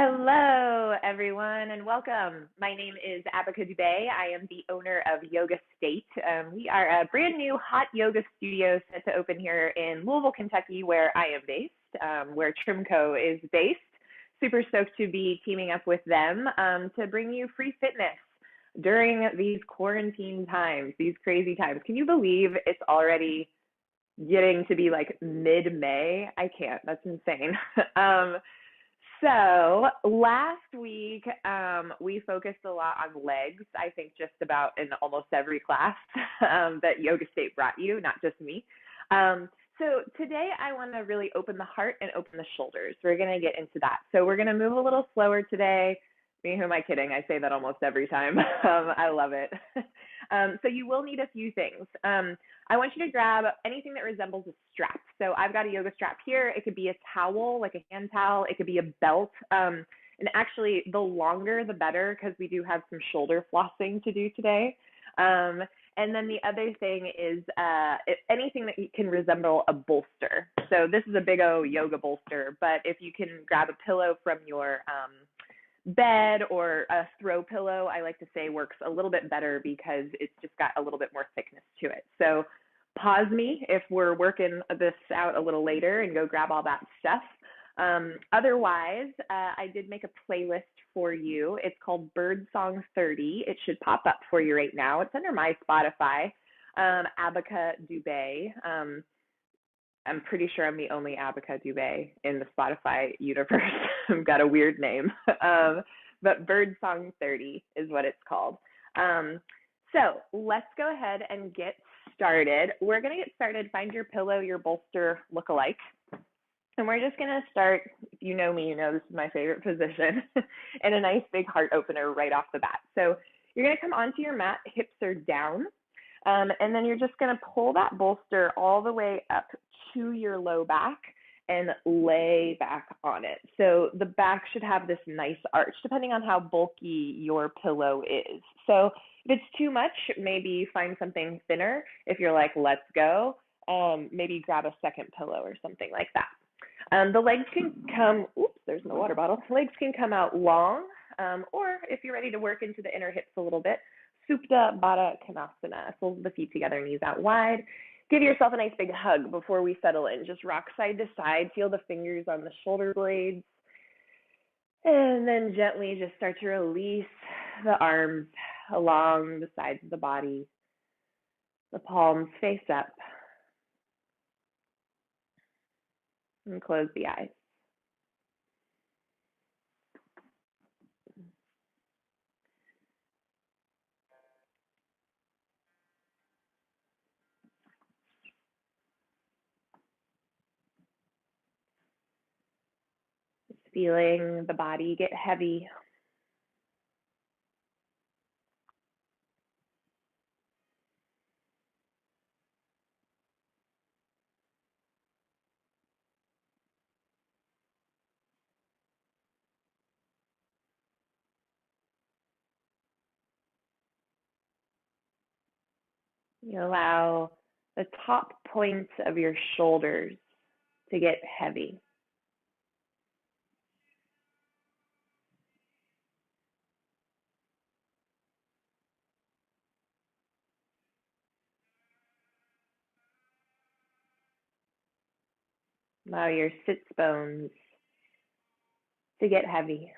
Hello, everyone, and welcome. My name is Abika Dubey. I am the owner of Yoga State. We are a brand new hot yoga studio set to open here in Louisville, Kentucky, where I am based, where TRIMco is based. Super stoked to be teaming up with them to bring you free fitness during these quarantine times, these crazy times. Can you believe it's already getting to be like mid-May? I can't. That's insane. So last week, we focused a lot on legs, I think just about in almost every class that Yoga State brought you, not just me. So today I want to really open the heart and open the shoulders. We're going to get into that. So we're going to move a little slower today. I mean, who am I kidding? I say that almost every time. I love it. So you will need a few things. I want you to grab anything that resembles a strap. So I've got a yoga strap here. It could be a towel, like a hand towel. It could be a belt. And actually, the longer, the better, because we do have some shoulder flossing to do today. And then the other thing is anything that can resemble a bolster. So this is a big O yoga bolster, but if you can grab a pillow from your bed or a throw pillow, I like to say works a little bit better because it's just got a little bit more thickness to it. So pause me if we're working this out a little later and go grab all that stuff. Otherwise, I did make a playlist for you. It's called Bird Song 30. It should pop up for you right now. It's under my Spotify, Abika Dubey. I'm pretty sure I'm the only Abika Dubey in the Spotify universe. I've got a weird name. But Bird Song 30 is what it's called. So let's go ahead and get started. We're going to get started. Find your pillow, your bolster look-alike. And we're just going to start, if you know me, you know this is my favorite position, and a nice big heart opener right off the bat. So you're going to come onto your mat, hips are down, and then you're just going to pull that bolster all the way up to your low back and lay back on it. So the back should have this nice arch, depending on how bulky your pillow is. So if it's too much, maybe find something thinner. If you're like, let's go, maybe grab a second pillow or something like that. The legs can come, oops, there's no water bottle. Legs can come out long, or if you're ready to work into the inner hips a little bit, Supta Baddha Konasana. Fold the feet together, knees out wide. Give yourself a nice big hug before we settle in. Just rock side to side. Feel the fingers on the shoulder blades. And then gently just start to release the arms along the sides of the body. The palms face up. And close the eyes. Just feeling the body get heavy. You allow the top points of your shoulders to get heavy. Allow your sits bones to get heavy.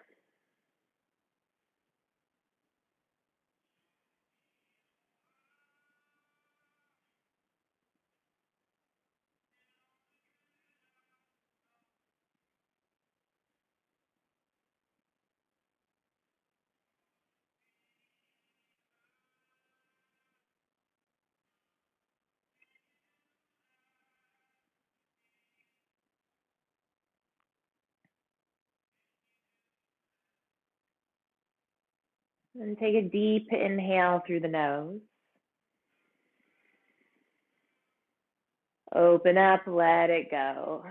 And take a deep inhale through the nose. Open up, let it go.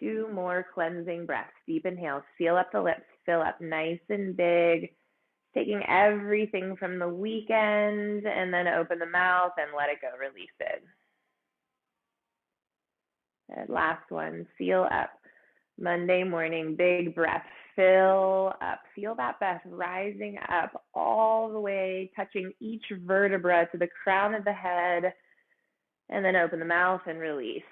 2 more cleansing breaths. Deep inhale, seal up the lips, fill up nice and big. Taking everything from the weekend and then open the mouth and let it go, release it. And last one, seal up. Monday morning, big breath. Fill up. Feel that breath rising up all the way, touching each vertebra to the crown of the head, and then open the mouth and release.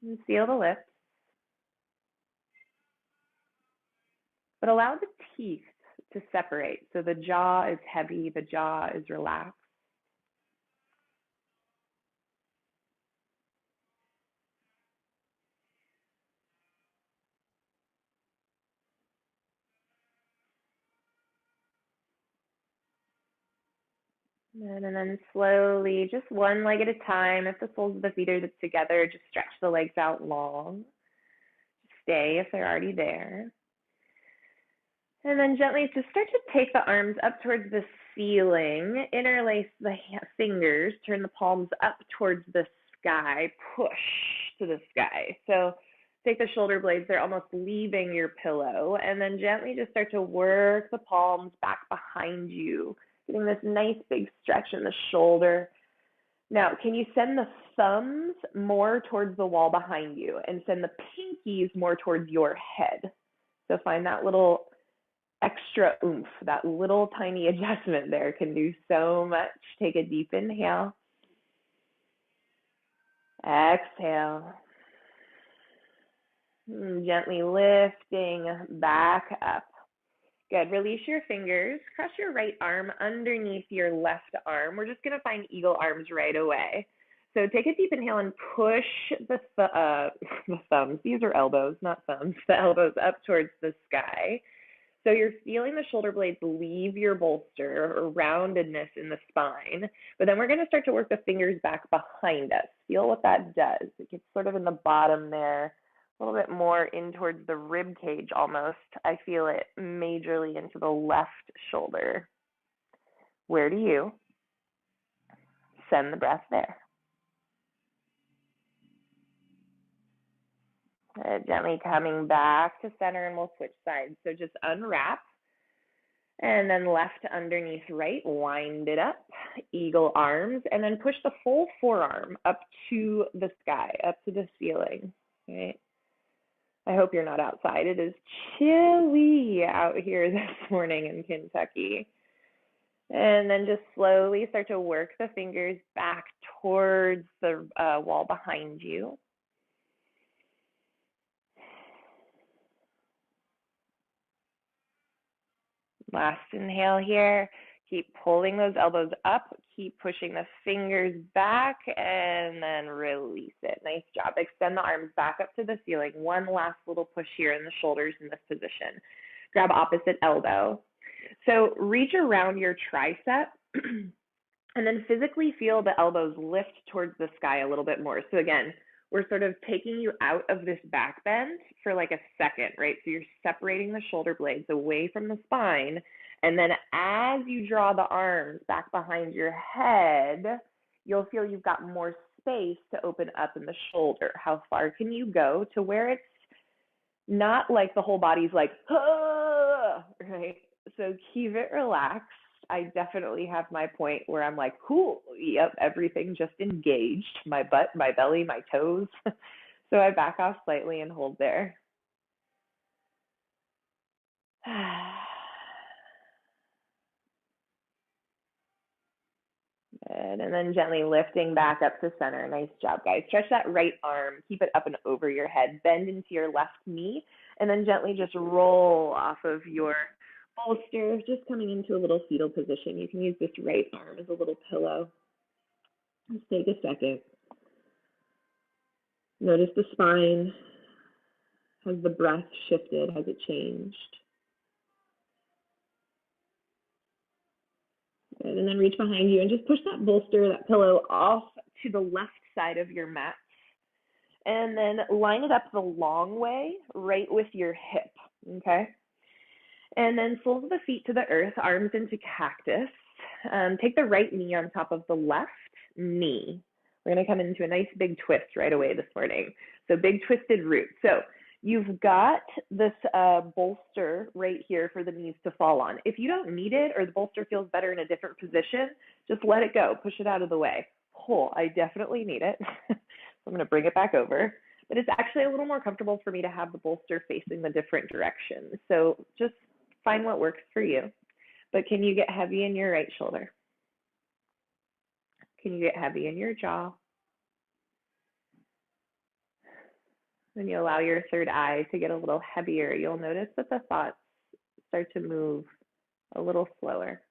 And seal the lips, but allow the teeth to separate. So the jaw is heavy, the jaw is relaxed. And then slowly, just one leg at a time. If the soles of the feet are together, just stretch the legs out long. Stay if they're already there. And then gently just start to take the arms up towards the ceiling, interlace the fingers, turn the palms up towards the sky, push to the sky. So take the shoulder blades, they're almost leaving your pillow, and then gently just start to work the palms back behind you, getting this nice big stretch in the shoulder. Now, can you send the thumbs more towards the wall behind you and send the pinkies more towards your head? So find that little extra oomph, that little tiny adjustment there can do so much. Take a deep inhale. Exhale. Gently lifting back up. Good. Release your fingers. Cross your right arm underneath your left arm. We're just going to find eagle arms right away. So take a deep inhale and push the thumbs. These are elbows, not thumbs. The elbows up towards the sky. So you're feeling the shoulder blades leave your bolster or roundedness in the spine. But then we're going to start to work the fingers back behind us. Feel what that does. It gets sort of in the bottom there, a little bit more in towards the rib cage almost. I feel it majorly into the left shoulder. Where do you send the breath there? Gently coming back to center, and we'll switch sides. So just unwrap. And then left underneath right, wind it up, eagle arms, and then push the full forearm up to the sky, up to the ceiling. Okay. I hope you're not outside. It is chilly out here this morning in Kentucky. And then just slowly start to work the fingers back towards the wall behind you. Last inhale here. Keep pulling those elbows up. Keep pushing the fingers back and then release it. Nice job. Extend the arms back up to the ceiling. One last little push here in the shoulders in this position. Grab opposite elbow. So reach around your tricep and then physically feel the elbows lift towards the sky a little bit more. So again, we're sort of taking you out of this back bend for like a second, right? So you're separating the shoulder blades away from the spine. And then as you draw the arms back behind your head, you'll feel you've got more space to open up in the shoulder. How far can you go to where it's not like the whole body's like, ah, right? So keep it relaxed. I definitely have my point where I'm like, cool, yep, everything just engaged, my butt, my belly, my toes. So I back off slightly and hold there. Good. And then gently lifting back up to center. Nice job, guys. Stretch that right arm. Keep it up and over your head. Bend into your left knee. And then gently just roll off of your bolster, just coming into a little fetal position. You can use this right arm as a little pillow. Just take a second. Notice the spine. Has the breath shifted? Has it changed? Good. And then reach behind you and just push that bolster, that pillow off to the left side of your mat. And then line it up the long way, right with your hip, okay? And then soles of the feet to the earth, arms into cactus. Take the right knee on top of the left knee. We're going to come into a nice big twist right away this morning. So big twisted root. So you've got this bolster right here for the knees to fall on. If you don't need it or the bolster feels better in a different position, just let it go. Push it out of the way. Oh, I definitely need it. So I'm going to bring it back over. But it's actually a little more comfortable for me to have the bolster facing the different directions. So just find what works for you. But can you get heavy in your right shoulder? Can you get heavy in your jaw? When you allow your third eye to get a little heavier, you'll notice that the thoughts start to move a little slower.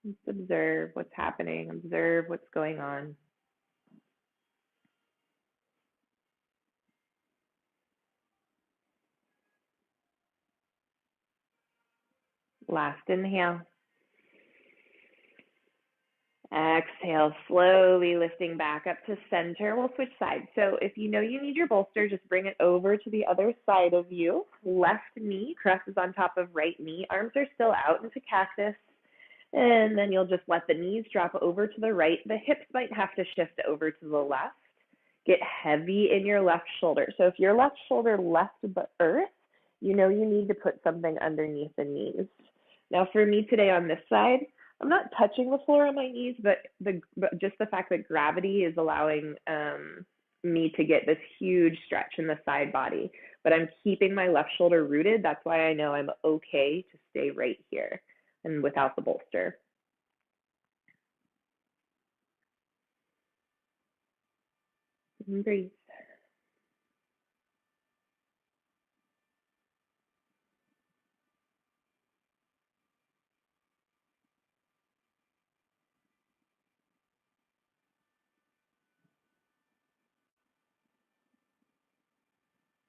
Just observe what's happening, observe what's going on. Last inhale. Exhale, slowly lifting back up to center. We'll switch sides. So if you know you need your bolster, just bring it over to the other side of you. Left knee crosses on top of right knee. Arms are still out into cactus. And then you'll just let the knees drop over to the right. The hips might have to shift over to the left. Get heavy in your left shoulder. So if your left shoulder left the earth, you know you need to put something underneath the knees. Now for me today on this side, I'm not touching the floor on my knees, but just the fact that gravity is allowing me to get this huge stretch in the side body. But I'm keeping my left shoulder rooted. That's why I know I'm okay to stay right here and without the bolster. And breathe.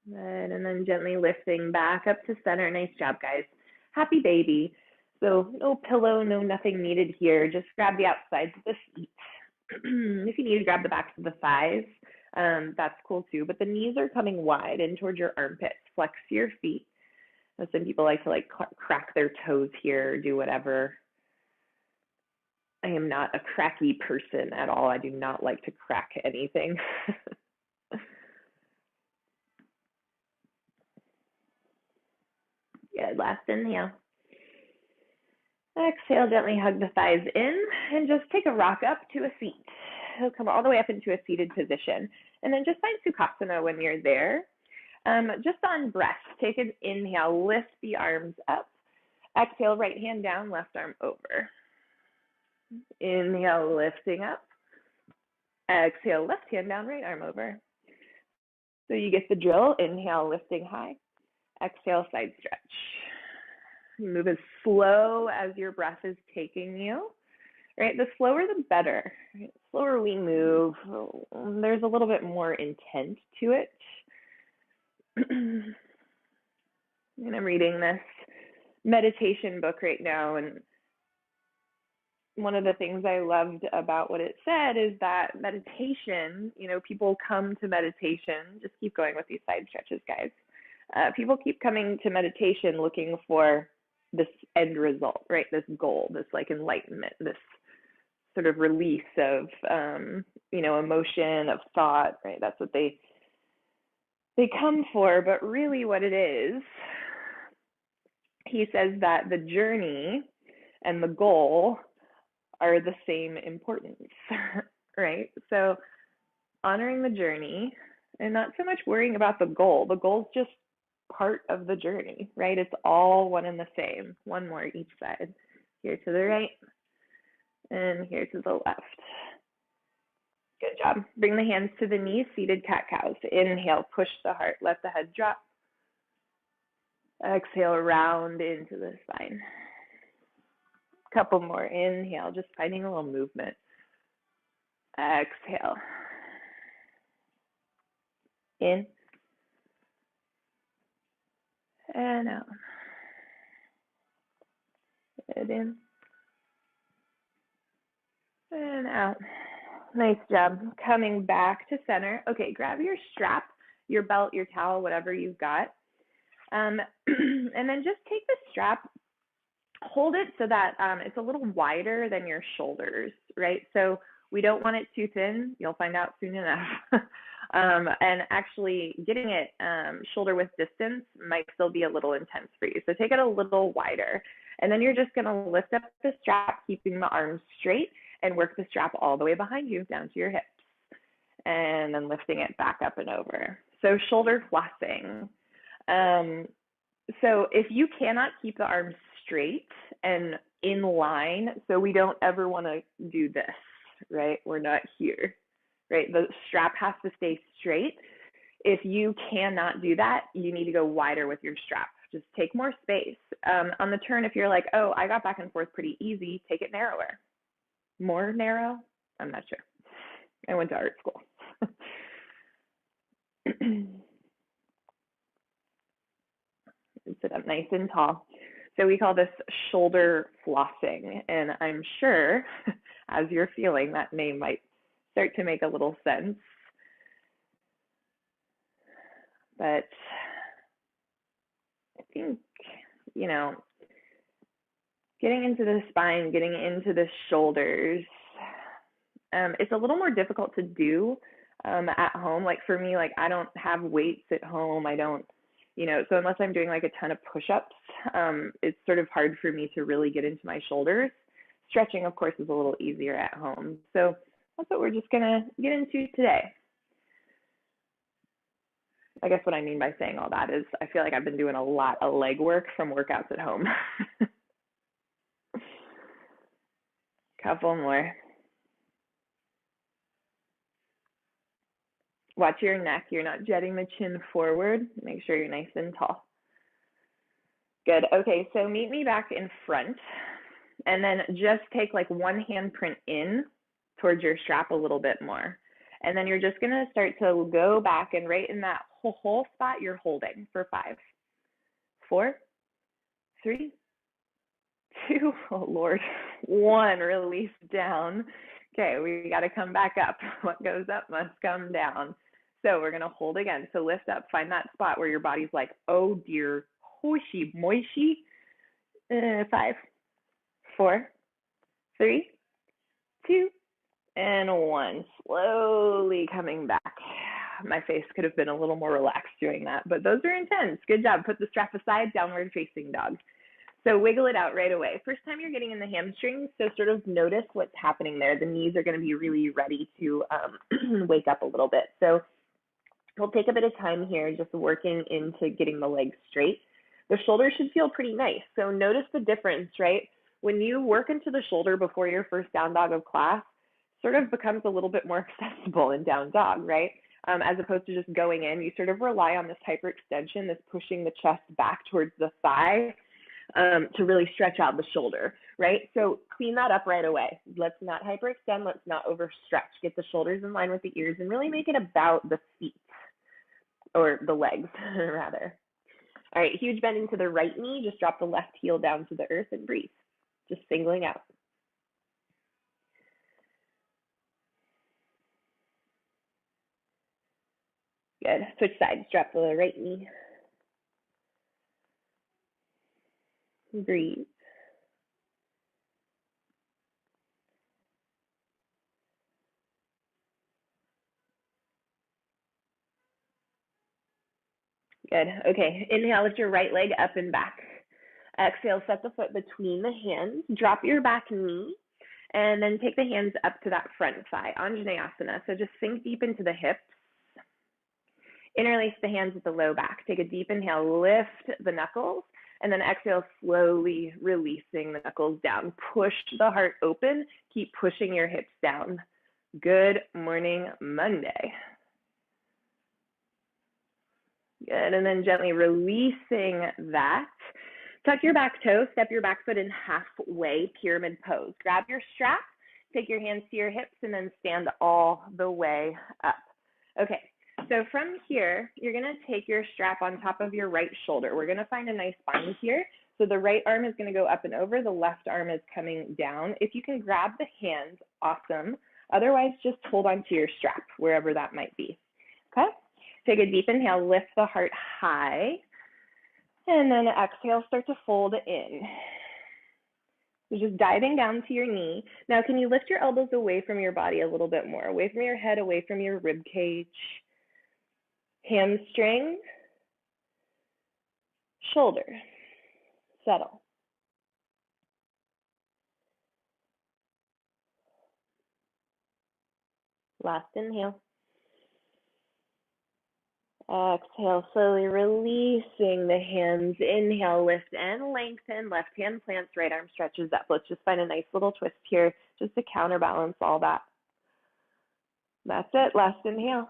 Good. And then gently lifting back up to center. Nice job, guys. Happy baby. So no pillow, no nothing needed here. Just grab the outsides of the feet. If you need to grab the backs of the thighs, that's cool too. But the knees are coming wide in towards your armpits. Flex your feet. Some people like to crack their toes here or do whatever. I am not a cracky person at all. I do not like to crack anything. Good. Last inhale. Exhale, gently hug the thighs in and just take a rock up to a seat. He'll come all the way up into a seated position. And then just find Sukhasana when you're there. Just on breath, take an inhale, lift the arms up. Exhale, right hand down, left arm over. Inhale, lifting up. Exhale, left hand down, right arm over. So you get the drill. Inhale, lifting high. Exhale, side stretch. You move as slow as your breath is taking you. Right, the slower the better. Right? The slower we move, there's a little bit more intent to it. And I'm reading this meditation book right now, and one of the things I loved about what it said is that meditation, people come to meditation, just keep going with these side stretches, guys. People keep coming to meditation looking for this end result, right? This goal, this enlightenment, this sort of release of, emotion, of thought, right? That's what they come for. But really what it is, he says that the journey and the goal are the same importance, right? So honoring the journey and not so much worrying about the goal. The goal's just part of the journey, right? It's all one and the same. One more each side. Here to the right and here to the left. Good job. Bring the hands to the knees, seated cat-cows. Inhale, push the heart, let the head drop. Exhale, round into the spine. Couple more. Inhale, just finding a little movement. Exhale. In and out. Head in and out. Nice job. Coming back to center. Okay, grab your strap, your belt, your towel, whatever you've got. And then just take the strap, hold it so that it's a little wider than your shoulders, right? So we don't want it too thin. You'll find out soon enough. And actually getting it shoulder width distance might still be a little intense for you. So take it a little wider. And then you're just gonna lift up the strap, keeping the arms straight, and work the strap all the way behind you down to your hips. And then lifting it back up and over. So shoulder flossing. So if you cannot keep the arms straight and in line, so we don't ever want to do this, right? We're not here, right? The strap has to stay straight. If you cannot do that, you need to go wider with your strap. Just take more space. On the turn, if you're like, oh, I got back and forth pretty easy, take it narrower. More narrow? I'm not sure. I went to art school. Sit up nice and tall. So we call this shoulder flossing, and I'm sure as you're feeling that name might start to make a little sense. But I think, you know, getting into the spine, getting into the shoulders, it's a little more difficult to do at home. Like for me, like I don't have weights at home. I don't, so unless I'm doing like a ton of push-ups, it's sort of hard for me to really get into my shoulders. Stretching, of course, is a little easier at home. So that's what we're just gonna get into today. I guess what I mean by saying all that is I feel like I've been doing a lot of leg work from workouts at home. Couple more. Watch your neck. You're not jetting the chin forward. Make sure you're nice and tall. Good. Okay, so meet me back in front. And then just take like one hand print in towards your strap a little bit more. And then you're just going to start to go back, and right in that whole spot, you're holding for 5, 4, 3, 2, oh Lord, 1, release down. Okay, we got to come back up. What goes up must come down. So we're going to hold again. So lift up, find that spot where your body's like, oh dear, hoishy moishy. 5, 4, 3, 2, and 1. Slowly coming back. My face could have been a little more relaxed doing that, but those are intense. Good job. Put the strap aside, downward facing dog. So wiggle it out right away. First time you're getting in the hamstrings, so sort of notice what's happening there. The knees are going to be really ready to wake up a little bit. So we'll take a bit of time here just working into getting the legs straight. The shoulder should feel pretty nice. So notice the difference, right? When you work into the shoulder before your first down dog of class, sort of becomes a little bit more accessible in down dog, right? As opposed to just going in, you sort of rely on this hyperextension, this pushing the chest back towards the thigh to really stretch out the shoulder, right? So clean that up right away. Let's not hyperextend. Let's not overstretch. Get the shoulders in line with the ears and really make it about the feet, or the legs, rather. All right, huge bend into the right knee. Just drop the left heel down to the earth and breathe. Just singling out. Good. Switch sides. Drop the right knee. Breathe. Good. Okay. Inhale, lift your right leg up and back. Exhale, set the foot between the hands. Drop your back knee, and then take the hands up to that front thigh, Anjaneyasana. So just sink deep into the hips. Interlace the hands at the low back. Take a deep inhale, lift the knuckles, and then exhale, slowly releasing the knuckles down. Push the heart open. Keep pushing your hips down. Good morning, Monday. Good, and then gently releasing that. Tuck your back toe, step your back foot in halfway, pyramid pose. Grab your strap, take your hands to your hips, and then stand all the way up. Okay, so from here, you're gonna take your strap on top of your right shoulder. We're gonna find a nice bind here. So the right arm is gonna go up and over, the left arm is coming down. If you can grab the hands, awesome. Otherwise, just hold on to your strap, wherever that might be, okay? Take a deep inhale, lift the heart high, and then exhale, start to fold in. So just diving down to your knee. Now, can you lift your elbows away from your body a little bit more, away from your head, away from your rib cage? Hamstring, shoulder, settle. Last inhale. Exhale, slowly releasing the hands. Inhale, lift and lengthen. Left hand plants, right arm stretches up. Let's just find a nice little twist here just to counterbalance all that. That's it. Last inhale.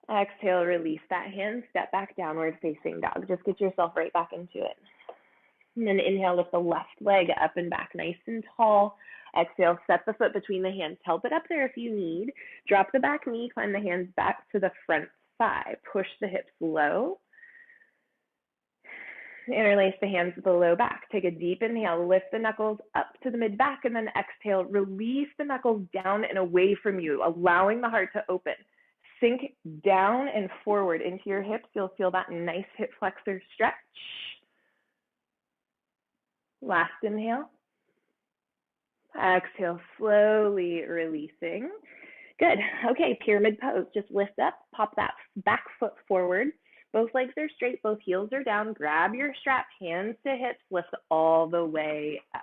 Exhale, release that hand. Step back, downward facing dog. Just get yourself right back into it. And then inhale, lift the left leg up and back nice and tall. Exhale, set the foot between the hands. Help it up there if you need. Drop the back knee, climb the hands back to the front thigh. Push the hips low. Interlace the hands with the low back. Take a deep inhale, lift the knuckles up to the mid back, and then exhale, release the knuckles down and away from you, allowing the heart to open. Sink down and forward into your hips. You'll feel that nice hip flexor stretch. Last inhale. Exhale, slowly releasing. Good. Okay, pyramid pose. Just lift up, pop that back foot forward. Both legs are straight, both heels are down. Grab your strap, hands to hips, lift all the way up.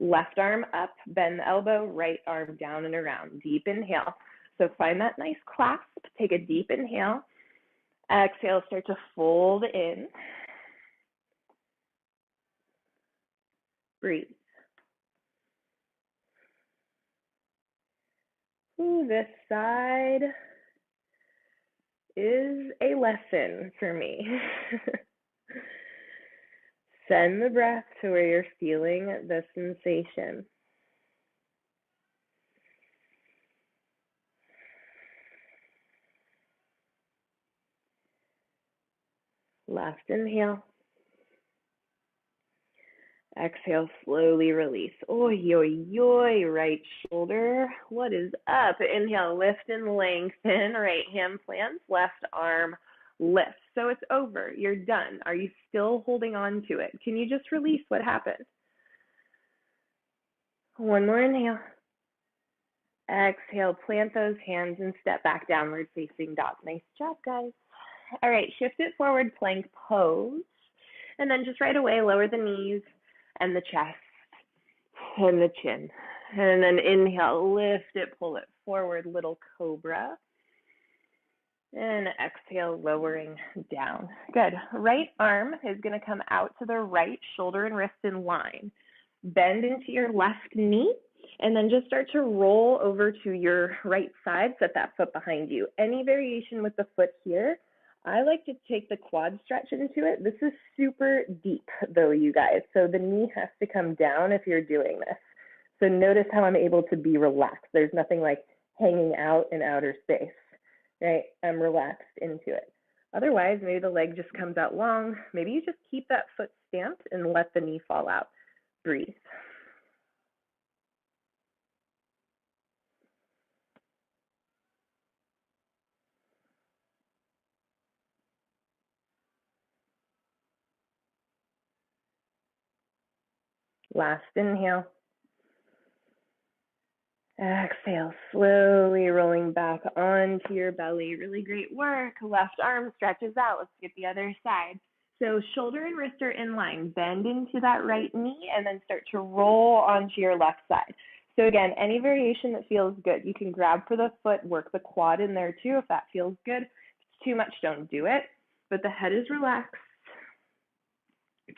Left arm up, bend the elbow, right arm down and around. Deep inhale. So find that nice clasp. Take a deep inhale. Exhale, start to fold in. Breathe. Ooh, this side is a lesson for me. Send the breath to where you're feeling the sensation. Last inhale. Exhale, slowly release. Oi, oi, oi, right shoulder. What is up? Inhale, lift and lengthen. Right hand plants, left arm lifts. So it's over. You're done. Are you still holding on to it? Can you just release what happened? One more inhale. Exhale, plant those hands and step back, downward facing dog. Nice job, guys. All right, shift it forward, plank pose. And then just right away, lower the knees and the chest and the chin. And then inhale, lift it, pull it forward, little cobra. And exhale, lowering down. Good. Right arm is going to come out to the right, shoulder and wrist in line. Bend into your left knee, and then just start to roll over to your right side. Set that foot behind you. Any variation with the foot here, I like to take the quad stretch into it. This is super deep, though, you guys. So the knee has to come down if you're doing this. So notice how I'm able to be relaxed. There's nothing like hanging out in outer space, right? I'm relaxed into it. Otherwise, maybe the leg just comes out long. Maybe you just keep that foot stamped and let the knee fall out. Breathe. Last inhale. Exhale, slowly rolling back onto your belly. Really great work. Left arm stretches out. Let's get the other side. So shoulder and wrist are in line. Bend into that right knee and then start to roll onto your left side. So again, any variation that feels good. You can grab for the foot, work the quad in there too if that feels good. If it's too much, don't do it. But the head is relaxed.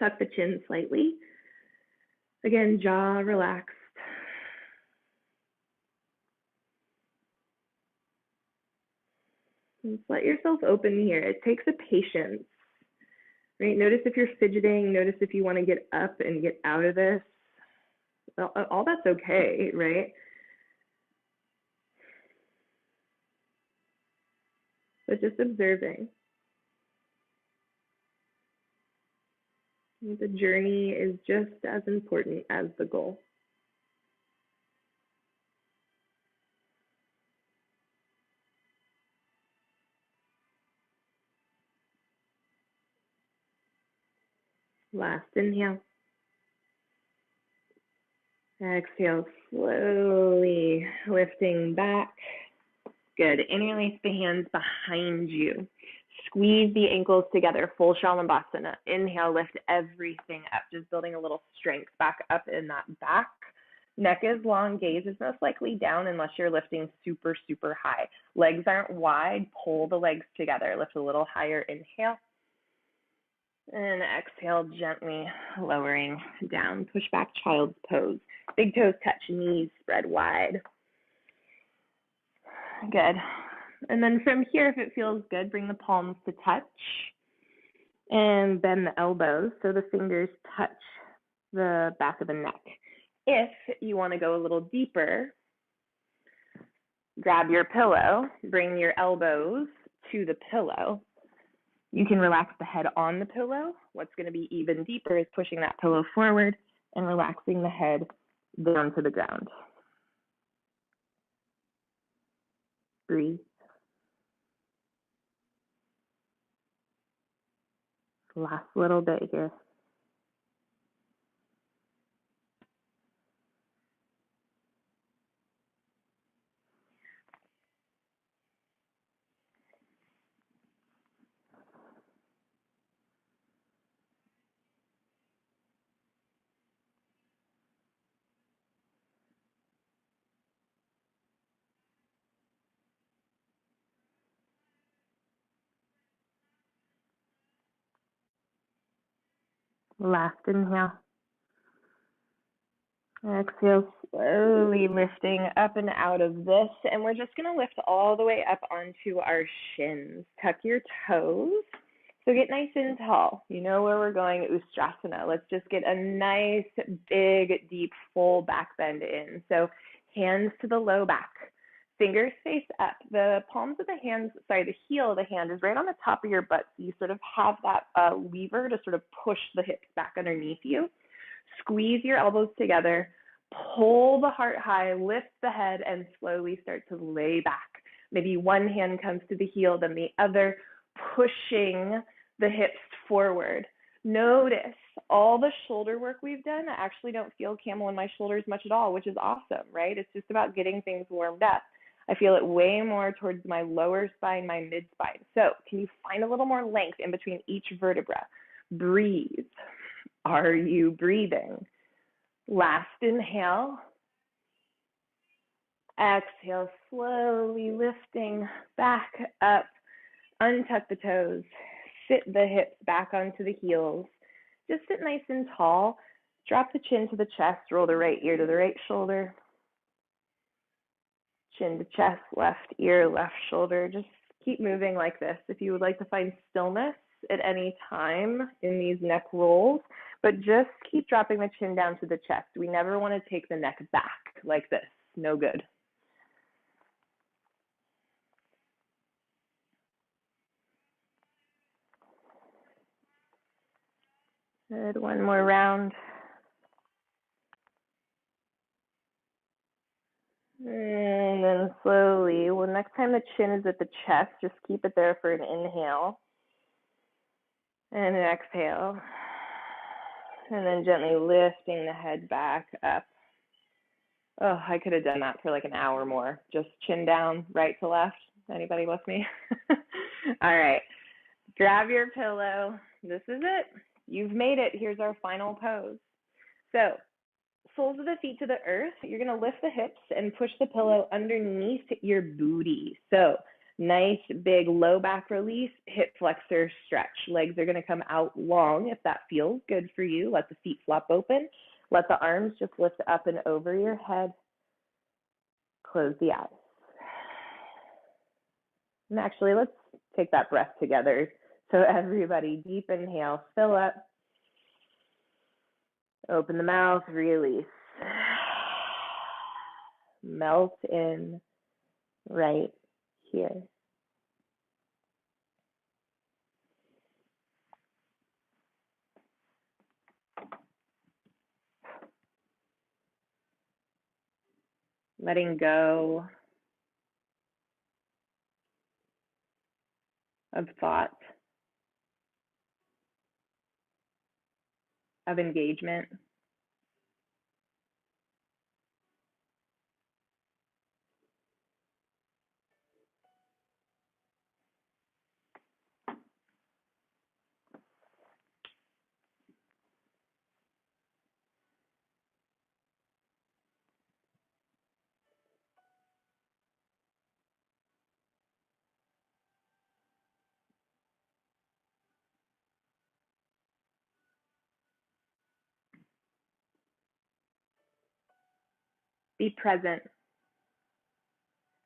Tuck the chin slightly. Again, jaw relaxed. Just let yourself open here. It takes a patience, right? Notice if you're fidgeting. Notice if you want to get up and get out of this. All that's okay, right? But just observing. The journey is just as important as the goal. Last inhale. Exhale, slowly lifting back. Good. Interlace the hands behind you. Squeeze the ankles together, full Shalabhasana. Inhale, lift everything up, just building a little strength back up in that back. Neck is long, gaze is most likely down unless you're lifting super, super high. Legs aren't wide, pull the legs together. Lift a little higher, inhale. And exhale, gently lowering down. Push back, child's pose. Big toes touch, knees spread wide. Good. And then from here, if it feels good, bring the palms to touch and bend the elbows so the fingers touch the back of the neck. If you want to go a little deeper, grab your pillow, bring your elbows to the pillow. You can relax the head on the pillow. What's going to be even deeper is pushing that pillow forward and relaxing the head down to the ground. Breathe. Last little bit here. Last inhale. Exhale, slowly lifting up and out of this. And we're just going to lift all the way up onto our shins. Tuck your toes. So get nice and tall. You know where we're going, Ustrasana. Let's just get a nice, big, deep, full back bend in. So hands to the low back. Fingers face up. The palms of the hands, the heel of the hand is right on the top of your butt. So you sort of have that lever to sort of push the hips back underneath you. Squeeze your elbows together, pull the heart high, lift the head, and slowly start to lay back. Maybe one hand comes to the heel, then the other, pushing the hips forward. Notice all the shoulder work we've done. I actually don't feel camel in my shoulders much at all, which is awesome, right? It's just about getting things warmed up. I feel it way more towards my lower spine, my mid spine. So can you find a little more length in between each vertebra? Breathe. Are you breathing? Last inhale. Exhale, slowly lifting back up. Untuck the toes. Sit the hips back onto the heels. Just sit nice and tall. Drop the chin to the chest. Roll the right ear to the right shoulder. Chin to chest, left ear, left shoulder. Just keep moving like this. If you would like to find stillness at any time in these neck rolls, but just keep dropping the chin down to the chest. We never want to take the neck back like this. No good. Good. One more round. And then slowly, well, next time the chin is at the chest, just keep it there for an inhale and an exhale. And then gently lifting the head back up. Oh, I could have done that for like an hour more. Just chin down, right to left. Anybody with me? All right. Grab your pillow. This is it. You've made it. Here's our final pose. So, soles of the feet to the earth. You're going to lift the hips and push the pillow underneath your booty. So, nice big low back release, hip flexor stretch. Legs are going to come out long if that feels good for you. Let the feet flop open. Let the arms just lift up and over your head. Close the eyes. And actually, let's take that breath together. So everybody, deep inhale, fill up. Open the mouth, release. Melt in right here. Letting go of thought, of engagement. Be present.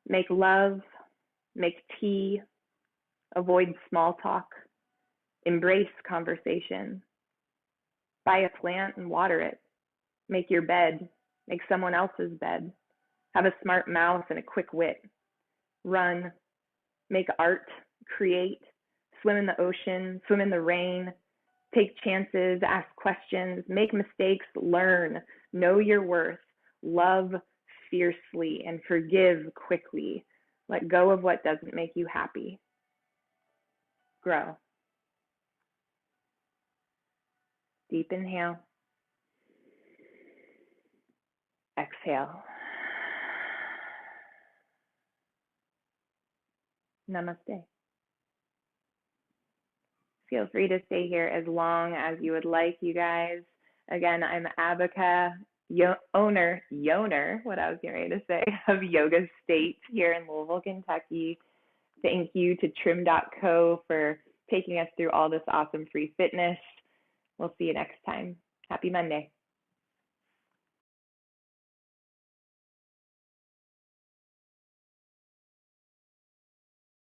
Make love. Make tea. Avoid small talk. Embrace conversation. Buy a plant and water it. Make your bed. Make someone else's bed. Have a smart mouth and a quick wit. Run. Make art. Create. Swim in the ocean. Swim in the rain. Take chances. Ask questions. Make mistakes. Learn. Know your worth. Love fiercely and forgive quickly. Let go of what doesn't make you happy. Grow. Deep inhale. Exhale. Namaste. Feel free to stay here as long as you would like, you guys. Again, I'm Abhika, owner, what I was getting ready to say, of Yoga State here in Louisville, Kentucky. Thank you to TRIMco for taking us through all this awesome free fitness. We'll see you next time. Happy Monday.